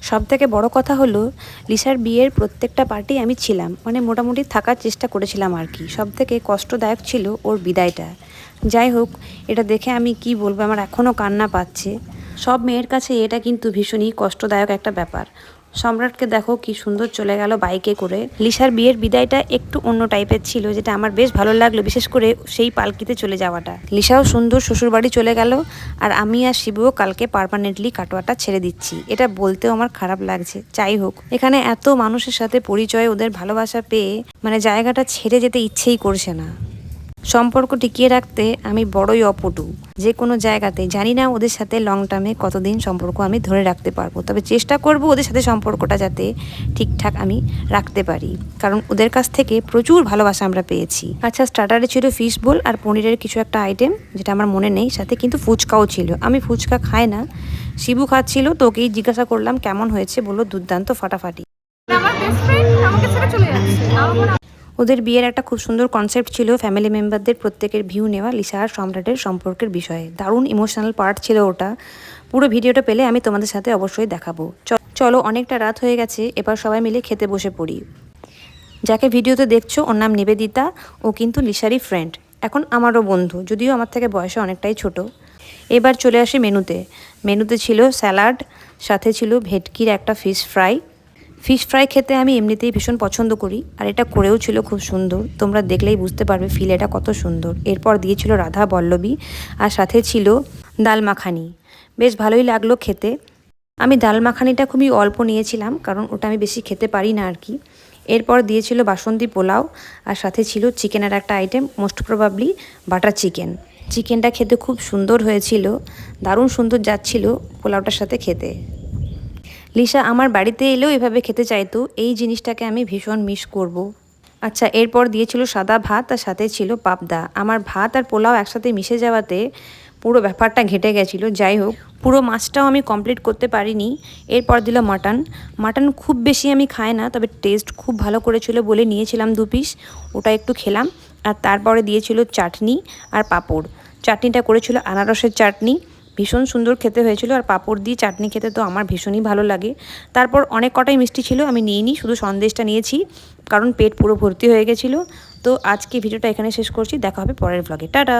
সবথেকে বড় কথা হলো লিসার বিয়ের প্রত্যেকটা পার্টি আমি ছিলাম, মানে মোটামুটি থাকার চেষ্টা করেছিলাম আর কি। সবথেকে কষ্টদায়ক ছিল ওর বিদায়টা। যাই হোক, এটা দেখে আমি কি বলবো, আমার এখনও কান্না পাচ্ছে। সব মেয়ের কাছে এটা কিন্তু ভীষণই কষ্টদায়ক একটা ব্যাপার। সম্রাটকে দেখো কি সুন্দর চলে গেল বাইকে করে। লিসার বিয়ের বিদায়টা একটু অন্য টাইপের ছিল, যেটা আমার বেশ ভালো লাগলো, বিশেষ করে সেই পালকিতে চলে যাওয়াটা। লিসাও সুন্দর শ্বশুরবাড়ি চলে গেল, আর আমি আর শিবুও কালকে পার্মানেন্টলি কাটোয়াটা ছেড়ে দিচ্ছি। এটা বলতেও আমার খারাপ লাগছে। যাই হোক, এখানে এত মানুষের সাথে পরিচয়, ওদের ভালোবাসা পেয়ে মানে জায়গাটা ছেড়ে যেতে ইচ্ছেই করছে না। সম্পর্ক টিকিয়ে রাখতে আমি বড়ই অপটু, যে কোনো জায়গাতে। জানি না ওদের সাথে লং টার্মে কতদিন সম্পর্ক আমি ধরে রাখতে পারবো, তবে চেষ্টা করব ওদের সাথে সম্পর্কটা যাতে ঠিকঠাক আমি রাখতে পারি, কারণ ওদের কাছ থেকে প্রচুর ভালোবাসা আমরা পেয়েছি। আচ্ছা, স্টার্টারে ছিল ফিশ বোল আর পনিরের কিছু একটা আইটেম, যেটা আমার মনে নেই। সাথে কিন্তু ফুচকাও ছিল। আমি ফুচকা খাই না, শিবু খাচ্ছিল, তো ওকেই জিজ্ঞাসা করলাম কেমন হয়েছে, বললো দুর্দান্ত, ফাটাফাটি। আমার বেস্ট ফ্রেন্ড আমাকে ছেড়ে চলে যাচ্ছে। ওদের বিয়ের একটা খুব সুন্দর কনসেপ্ট ছিল, ফ্যামিলি মেম্বারদের প্রত্যেকের ভিউ নেওয়া লিসা আর সম্রাটের সম্পর্কের বিষয়ে। দারুণ ইমোশনাল পার্ট ছিল ওটা। পুরো ভিডিওটা পেলে আমি তোমাদের সাথে অবশ্যই দেখাবো। চলো, অনেকটা রাত হয়ে গেছে, এবার সবাই মিলে খেতে বসে পড়ি। যাকে ভিডিওতে দেখছো ওর নাম নিবেদিতা, ও কিন্তু লিসারই ফ্রেন্ড, এখন আমারও বন্ধু, যদিও আমার থেকে বয়সে অনেকটাই ছোট। এবার চলে আসি মেনুতে ছিল স্যালাড, সাথে ছিল ভেটকির একটা ফিশ ফ্রাই খেতে আমি এমনিতেই ভীষণ পছন্দ করি, আর এটা করেও ছিল খুব সুন্দর। তোমরা দেখলেই বুঝতে পারবে ফিলেটা কত সুন্দর। এরপর দিয়েছিল রাধা বল্লভী, আর সাথে ছিল ডাল মাখানি। বেশ ভালোই লাগলো খেতে। আমি ডাল মাখানিটা খুবই অল্প নিয়েছিলাম, কারণ ওটা আমি বেশি খেতে পারি না আর কি। এরপর দিয়েছিল বাসন্তী পোলাও, আর সাথে ছিল চিকেনের একটা item, most probably butter chicken. চিকেনটা খেতে খুব সুন্দর হয়েছিল, দারুণ সুন্দর যাচ্ছিল পোলাওটার সাথে খেতে। লিসা আমার বাড়িতে এলেও এভাবে খেতে চাইতো, এই জিনিসটাকে আমি ভীষণ মিস করব। আচ্ছা, এরপর দিয়েছিল সাদা ভাত, আর সাথে ছিল পাবদা। আমার ভাত আর পোলাও একসাথে মিশে যাওয়াতে পুরো ব্যাপারটা ঘেটে গেছিলো। যাই হোক, পুরো মাছটাও আমি কমপ্লিট করতে পারিনি। এরপর দিল মাটন খুব বেশি আমি খাই না, তবে টেস্ট খুব ভালো করেছিল বলে নিয়েছিলাম 2 পিস, ওটা একটু খেলাম। আর তারপরে দিয়েছিল চাটনি আর পাঁপড়। চাটনিটা করেছিল আনারসের চাটনি, ভীষণ সুন্দর খেতে হয়েছিল। আর পাঁপড় দিয়ে চাটনি খেতে তো আমার ভীষণই ভালো লাগে। তারপর অনেক কটাই মিষ্টি ছিল, আমি নিইনি, শুধু সন্দেশটা নিয়েছি, কারণ পেট পুরো ভর্তি হয়ে গেছিলো। তো আজকে ভিডিওটা এখানে শেষ করছি, দেখা হবে পরের ব্লগে। টাটা।